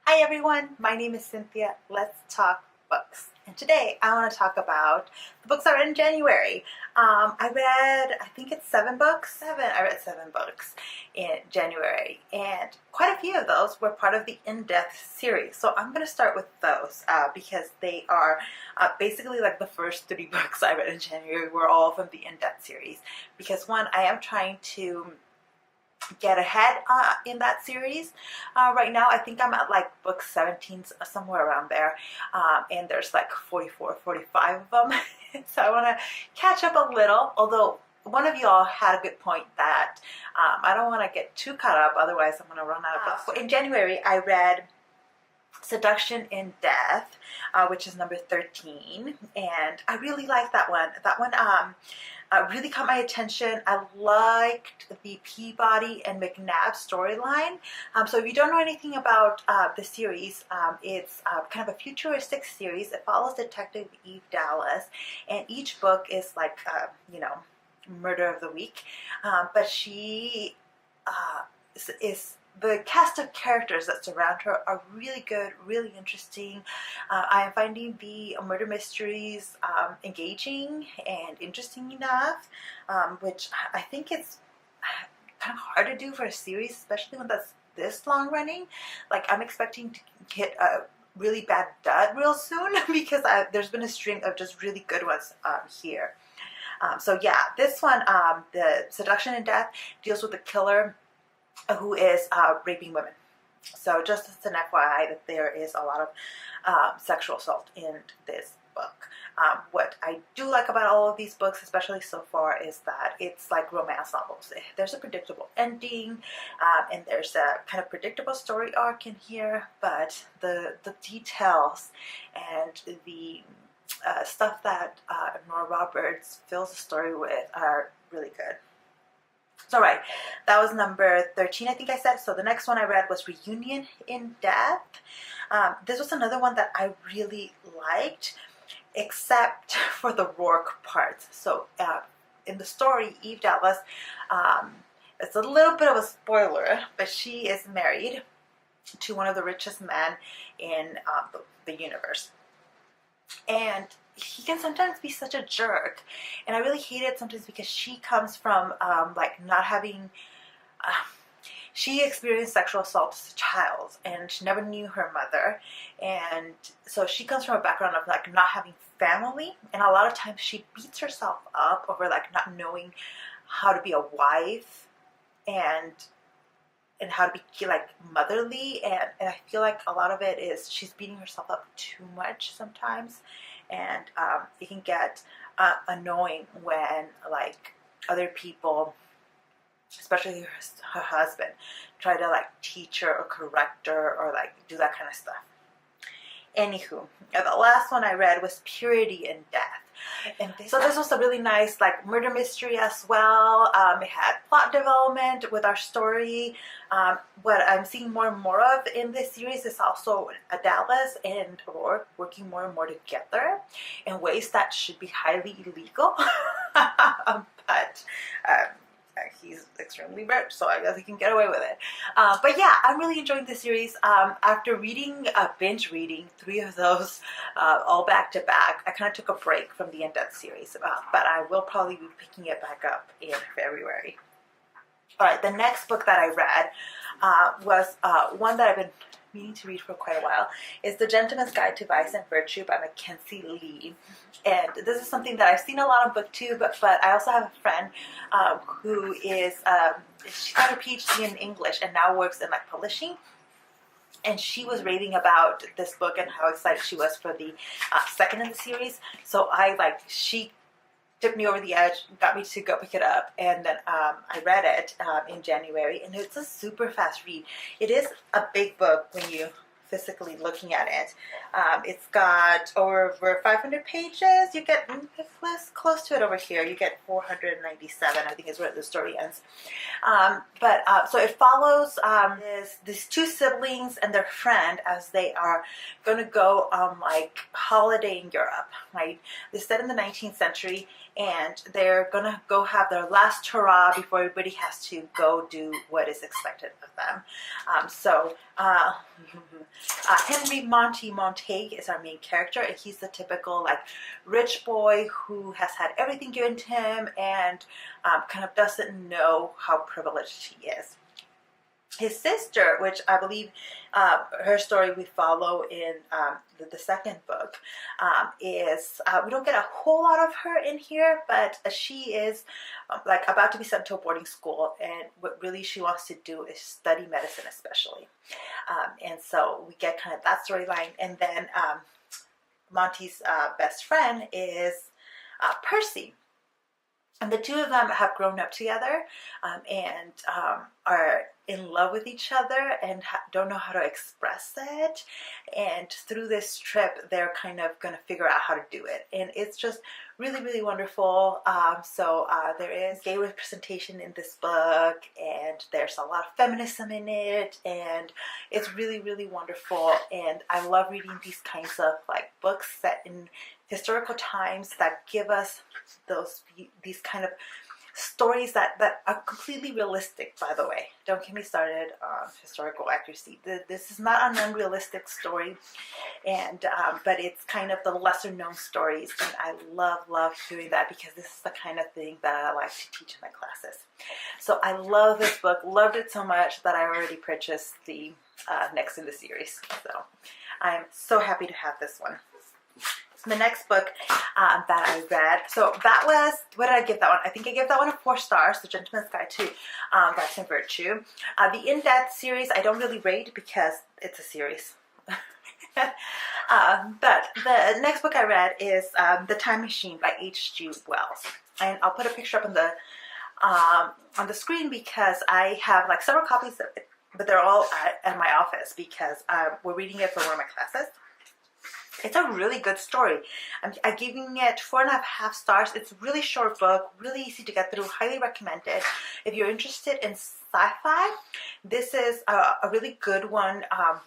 Hi everyone, my name is Cynthia. Let's talk books. And today I want to talk about the books I read in January. I think it's 7 books. I read 7 books in January, and quite a few of those were part of the in-depth series. So I'm going to start with those because they are basically like the first 3 books I read in January were all from the in-depth series. Because one, I am trying to get ahead in that series. Right now I think I'm at like book 17, somewhere around there, and there's like 44, 45 of them. So I want to catch up a little, although one of y'all had a good point that I don't want to get too caught up, otherwise I'm going to run out of books. In January I read Seduction in Death, which is number 13, and I really like that one. That one really caught my attention. I liked the Peabody and McNabb storyline. So if you don't know anything about the series, it's kind of a futuristic series. It follows Detective Eve Dallas, and each book is like, murder of the week. But she is the cast of characters that surround her are really good, really interesting. I am finding the murder mysteries engaging and interesting enough, which I think it's kind of hard to do for a series, especially when that's this long running. Like, I'm expecting to hit a really bad dud real soon because there's been a string of just really good ones here. So yeah, this one, the Seduction in Death, deals with a killer who is raping women. So just as an FYI that there is a lot of sexual assault in this book. What I do like about all of these books, especially so far, is that it's like romance novels. There's a predictable ending, and there's a kind of predictable story arc in here, but the details and the stuff that Nora Roberts fills the story with are really good. So right, that was number 13, I think I said. So the next one I read was Reunion in Death. This was another one that I really liked, except for the Rourke part. So in the story, Eve Dallas, it's a little bit of a spoiler, but she is married to one of the richest men in the universe. And he can sometimes be such a jerk, and I really hate it sometimes because she comes from like not having she experienced sexual assault as a child, and she never knew her mother, and so she comes from a background of like not having family, and a lot of times she beats herself up over like not knowing how to be a wife and how to be like motherly, and I feel like a lot of it is she's beating herself up too much sometimes, and it can get annoying when like other people, especially her husband, try to like teach her or correct her or like do that kind of stuff. Anywho, the last one I read was Purity in Death. And this was a really nice like murder mystery as well. It had plot development with our story. What I'm seeing more and more of in this series is also Dallas and Rourke working more and more together in ways that should be highly illegal. But he's extremely rich, so I guess he can get away with it. But yeah, I'm really enjoying this series. After binge reading 3 of those all back to back, I kind of took a break from the in-depth series, but I will probably be picking it back up in February. Alright, the next book that I read was one that I've been meaning to read for quite a while. Is The Gentleman's Guide to Vice and Virtue by Mackenzi Lee. And this is something that I've seen a lot on BookTube, but I also have a friend who is, she got her PhD in English and now works in like publishing. And she was raving about this book and how excited she was for the second in the series. So she tipped me over the edge, got me to go pick it up, and then I read it in January, and it's a super fast read. It is a big book when you physically looking at it. It's got over 500 pages. You get close to it over here. You get 497, I think is where the story ends. So it follows these 2 siblings and their friend as they are going to go on like holiday in Europe, right? They're set in the 19th century, and they're going to go have their last hurrah before everybody has to go do what is expected of them. So Uh, Henry Montague is our main character, and he's the typical like rich boy who has had everything given to him and kind of doesn't know how privileged he is. His sister, which I believe her story we follow in the second book, is we don't get a whole lot of her in here, but she is like about to be sent to a boarding school, and what really she wants to do is study medicine, especially. And so we get kind of that storyline, and then Monty's best friend is Percy. And the two of them have grown up together and are in love with each other and don't know how to express it. And through this trip, they're kind of going to figure out how to do it. And it's just really, really wonderful. So there is gay representation in this book, and there's a lot of feminism in it. And it's really, really wonderful. And I love reading these kinds of like books set in historical times that give us these kind of stories that are completely realistic. By the way, don't get me started on historical accuracy. This is not an unrealistic story, and but it's kind of the lesser known stories, and I love doing that because this is the kind of thing that I like to teach in my classes. So I love this book, loved it so much that I already purchased the next in the series. So I'm so happy to have this one. The next book that I read, so that was, what did I give that one? I think I gave that one a 4 stars, The Gentleman's Guide to Vice and Virtue. The In-Depth series, I don't really rate because it's a series. But the next book I read is The Time Machine by H.G. Wells. And I'll put a picture up on the screen because I have like several copies of it, but they're all at my office because we're reading it for one of my classes. It's a really good story. I'm giving it 4.5 stars. It's a really short book, really easy to get through, highly recommended. If you're interested in sci-fi, this is a really good one,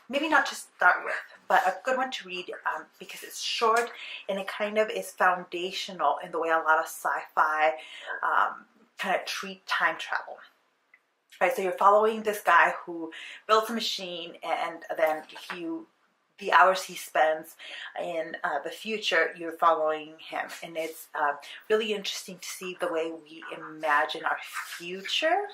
maybe not to start with, but a good one to read because it's short and it kind of is foundational in the way a lot of sci-fi kind of treat time travel. Right, so you're following this guy who builds a machine, and then the hours he spends in the future, you're following him. And it's really interesting to see the way we imagine our future.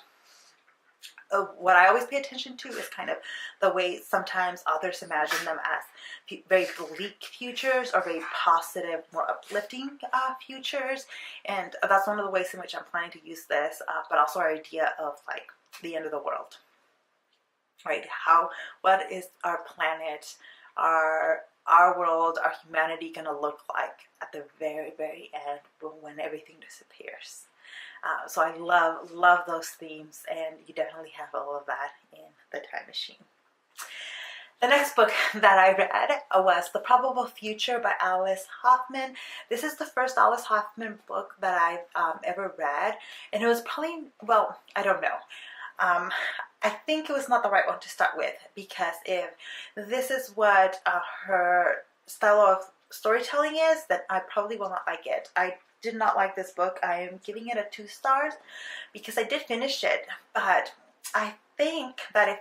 What I always pay attention to is kind of the way sometimes authors imagine them as very bleak futures or very positive, more uplifting futures. And that's one of the ways in which I'm planning to use this, but also our idea of like the end of the world. Right? What is our planet, our world, our humanity going to look like at the very, very end when everything disappears? So I love those themes, and you definitely have all of that in The Time Machine. The next book that I read was The Probable Future by Alice HOffman. This is the first Alice HOffman book that I've ever read, and it was probably, well, I don't know. I think it was not the right one to start with, because if this is what her style of storytelling is, then I probably will not like it. I did not like this book. I am giving it a 2 stars because I did finish it, but I think that if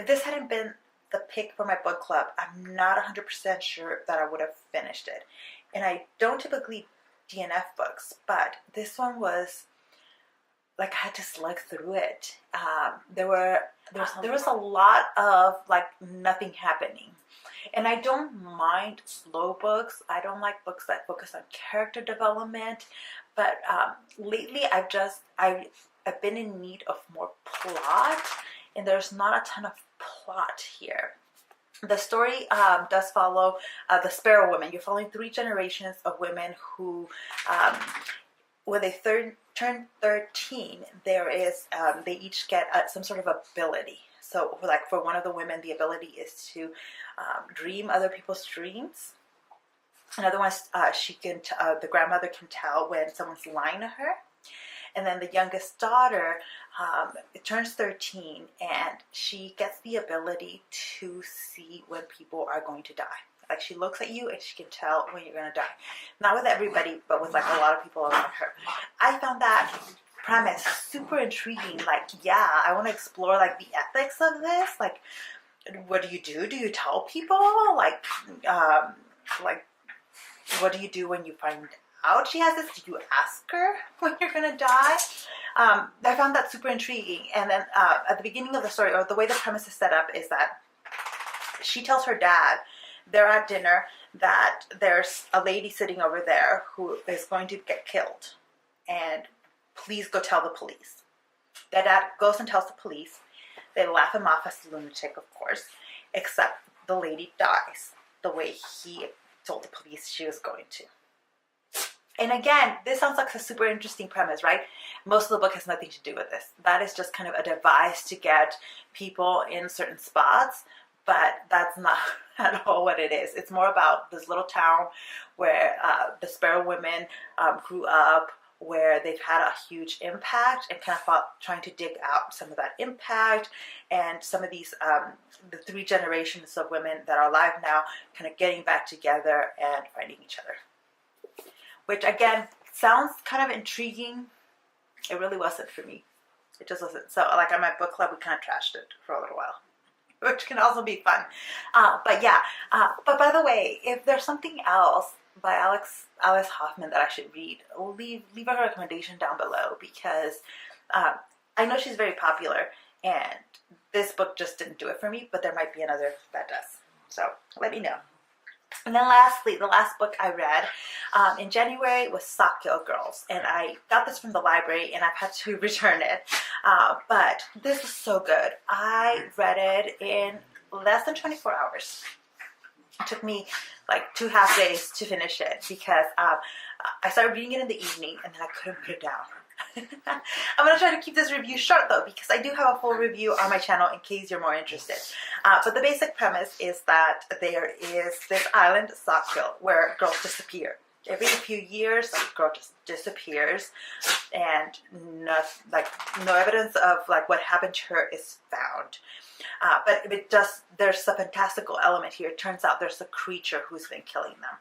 this hadn't been the pick for my book club, I'm not 100% sure that I would have finished it. And I don't typically DNF books, but this one was like I had to slug through it. There was a lot of like nothing happening. And I don't mind slow books. I don't like books that focus on character development. But lately I've been in need of more plot, and there's not a ton of plot here. The story does follow the Sparrow women. You're following 3 generations of women who, when they turn 13, they each get some sort of ability. So like for one of the women, the ability is to dream other people's dreams. Another one, the grandmother can tell when someone's lying to her. And then the youngest daughter, it turns 13, and she gets the ability to see when people are going to die. Like she looks at you and she can tell when you're going to die. Not with everybody, but with like a lot of people around her. I found that premise, super intriguing. Like, yeah, I want to explore like the ethics of this. Like, what do you do? Do you tell people? Like what do you do when you find out she has this? Do you ask her when you're gonna die? I found that super intriguing. And then at the beginning of the story, or the way the premise is set up, is that she tells her dad, they're at dinner, that there's a lady sitting over there who is going to get killed, and please go tell the police. Their dad goes and tells the police. They laugh him off as a lunatic, of course, except the lady dies the way he told the police she was going to. And again, this sounds like a super interesting premise, right? Most of the book has nothing to do with this. That is just kind of a device to get people in certain spots, but that's not at all what it is. It's more about this little town where the Sparrow women grew up, where they've had a huge impact, and kind of trying to dig out some of that impact, and some of these, the 3 generations of women that are alive now, kind of getting back together and finding each other. Which again, sounds kind of intriguing. It really wasn't for me. It just wasn't. So like at my book club, we kind of trashed it for a little while, which can also be fun. But yeah, but by the way, if there's something else by Alice HOffman that I should read, leave a recommendation down below, because I know she's very popular, and this book just didn't do it for me, but there might be another that does. So let me know. And then lastly, the last book I read in January was Sakyo Girls, and I got this from the library and I've had to return it, but this was so good. I read it in less than 24 hours. It took me like 2 half days to finish it, because I started reading it in the evening and then I couldn't put it down. I'm going to try to keep this review short though, because I do have a full review on my channel in case you're more interested. But the basic premise is that there is this island, Sawkill, where girls disappear. Every few years, like, a girl just disappears, and no evidence of like what happened to her is found. But there's a fantastical element here. It turns out there's a creature who's been killing them.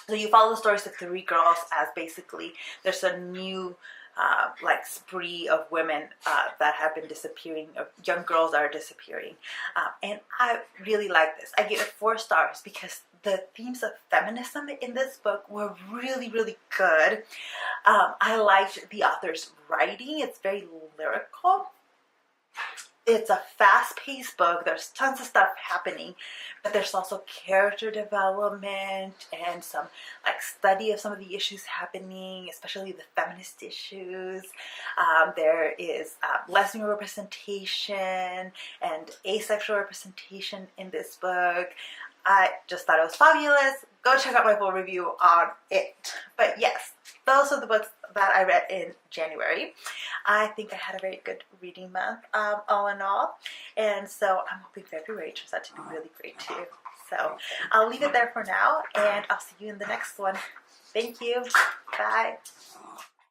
So you follow the stories of 3 girls as basically there's a new like spree of women that have been disappearing, of young girls that are disappearing. And I really like this. I gave it 4 stars because the themes of feminism in this book were really, really good. I liked the author's writing. It's very lyrical. It's a fast-paced book. There's tons of stuff happening, but there's also character development and some like study of some of the issues happening, especially the feminist issues. There is lesbian representation and asexual representation in this book. I just thought it was fabulous. Go check out my full review on it. But yes, those are the books that I read in January. I think I had a very good reading month, all in all. And so I'm hoping February turns out to be really great too. So I'll leave it there for now, and I'll see you in the next one. Thank you. Bye.